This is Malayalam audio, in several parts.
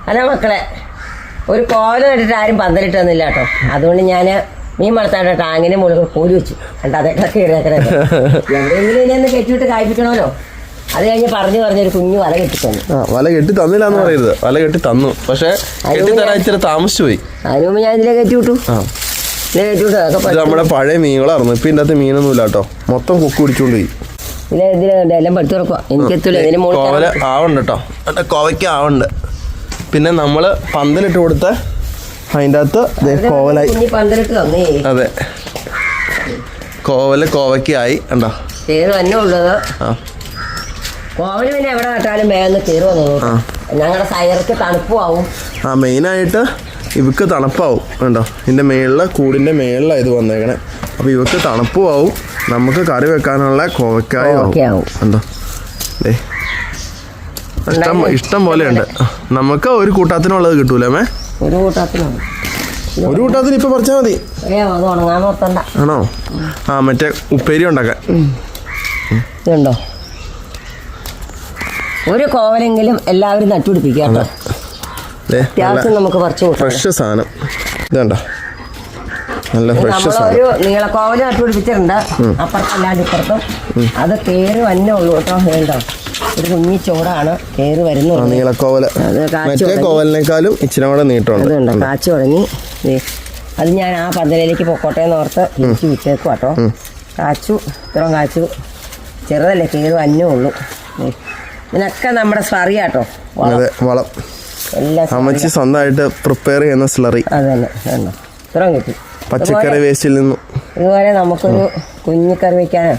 അല്ല മക്കളെ, ഒരു കോലം ഇട്ടിട്ട് ആരും പന്തലിട്ട് തന്നില്ല കേട്ടോ. അതുകൊണ്ട് ഞാൻ മീൻ വളർത്താൻ ടാങ്ങിന് മുകളിൽ കോലി വെച്ചു. എന്നിട്ട് അതൊക്കെ കയറിയാക്കണേ എവിടെയെങ്കിലും ഇനി കെട്ടിവിട്ട് കായ്പിക്കണമല്ലോ. അത് കഴിഞ്ഞ് പറഞ്ഞൊരു കുഞ്ഞു വല കെട്ടി തന്നു. വല കെട്ടി തന്നില്ല എന്ന് പറയരുത്, വല കെട്ടി തന്നു. പക്ഷെ കെട്ടിത്തരാൻ ഇച്ചിരി താമസിച്ചു പോയി. അതിന് മുമ്പ് ഞാൻ ഇതിലെ കയറ്റി വിട്ടു. ഇത് നമ്മുടെ പഴയ മീനുകളായിരുന്നു. ഇപ്പൊ ഇതിന്റെ അകത്ത് മീനൊന്നുമില്ല കേട്ടോ, മൊത്തം കൊക്ക് പിടിച്ചോണ്ട് പോയി. എല്ലാം പഠിച്ചു തുറക്കുക. എനിക്കെത്തൂല. കോവല ആവുണ്ട് കേട്ടോ, കോവയ്ക്ക് ആവുണ്ട്. പിന്നെ നമ്മള് പന്തലിട്ട് കൊടുത്ത അതിൻ്റെ അകത്ത് കോവലായി. അതെ, കോവയ്ക്കായി കണ്ടോ. കയറ് തന്നെ ഉള്ളത്. കോവല് പിന്നെ എവിടെ നട്ടാലും വേഗം കയറി വന്നു. ഞങ്ങളുടെ സയർക്ക് തണുപ്പും ആവും. മെയിനായിട്ട് ഇവക്ക് തണുപ്പാവും കണ്ടോ. ഇതിൻ്റെ മേളില് കൂടിൻ്റെ മേളിലാണ് ഇത് വന്നേക്കണേ. അപ്പോൾ ഇവക്ക് തണുപ്പും ആവും, നമുക്ക് കറി വെക്കാനുള്ള കോവയ്ക്കായും ആവും കണ്ടോ. ഇഷ്ടം പോലെ ഉണ്ട്. നമുക്ക് ഒരു കൂട്ടത്തിനുള്ളത് കിട്ടൂലേ മേ? ഒരു കൂട്ടത്തിന് ഇപ്പൊ പറിച്ചാൽ മതി. ആണോ? മറ്റേ ഉപ്പേരി ഉണ്ടാക്കാൻ. ഇതുണ്ടോ, ഒരു കോവലെങ്കിലും എല്ലാവരും നട്ടുപിടിപ്പിക്കാം. അത്യാവശ്യം നമുക്ക് പറിച്ചു ഫ്രഷ് സാധനം. ഇതുണ്ടോ, നല്ല ഫ്രഷ് സാധനം. ഒരു നീളക്കോവല് നട്ടുപിടിപ്പിച്ചിട്ടുണ്ട് അപ്പുറത്തല്ലാണ്ട് ഇപ്പുറത്തും. അത് കയറി വന്നേ ഉള്ളൂ കേട്ടോ. വേണ്ടോ, ഒരു കുഞ്ഞി ചോടാണ് കയറി വരുന്നത്. നീളക്കോവല് മറ്റേ കോവലിനേക്കാളും ഇച്ചിരി കൂടെ നീട്ടമുണ്ട്. അതുണ്ടോ, കാച്ചു തുടങ്ങി. അത് ഞാൻ ആ പന്തലിലേക്ക് പൊക്കോട്ടെ എന്ന് ഓർത്ത് തിരിച്ചു വിട്ടേക്കും കേട്ടോ. കാച്ചു, ഇത്രയും കാച്ചു. ചെറുതല്ലേ, കയറി വന്നേ ഉള്ളൂ. ഇതിനൊക്കെ നമ്മുടെ സ്ലറി കേട്ടോ, വളം. എല്ലാം അമ്മച്ചി സ്വന്തമായിട്ട് പ്രിപ്പയർ ചെയ്യുന്ന സ്ലറി. അത് തന്നെ വേണ്ടോ, ഇത്രയും കിട്ടി. പച്ചക്കറി വേസ്റ്റിൽ നിന്നും. ഇതുപോലെ നമുക്കൊരു കുഞ്ഞിക്കറി വയ്ക്കാനോ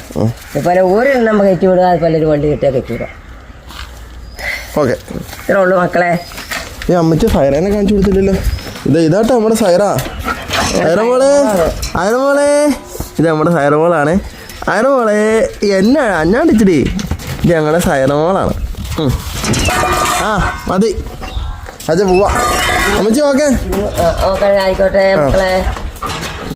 ഇതുപോലെ ഒരെണ്ണം നമുക്ക് കയറ്റി വിടുക. അതുപോലെ ഒരു വണ്ടി കിട്ടിയാൽ കയറ്റി വിടാം. ഓക്കെ, ഇത്രേ ഉള്ളൂ മക്കളെ. ഈ അമ്മച്ചി സൈറേനെ കാണിച്ചു കൊടുത്തില്ലല്ലോ. ഇതാട്ടോ നമ്മുടെ സൈറമോളെ. ഇത് നമ്മുടെ സൈറമോളാണ്. സൈറമോളെ എന്നാ അഞ്ഞാണ്ടിച്ചിടി. ഇത് ഞങ്ങളുടെ സൈറമോളാണ്. മതി, അച്ഛൻ പോവാ. അമ്മച്ചി ഓക്കെ, ആയിക്കോട്ടെ മക്കളെ.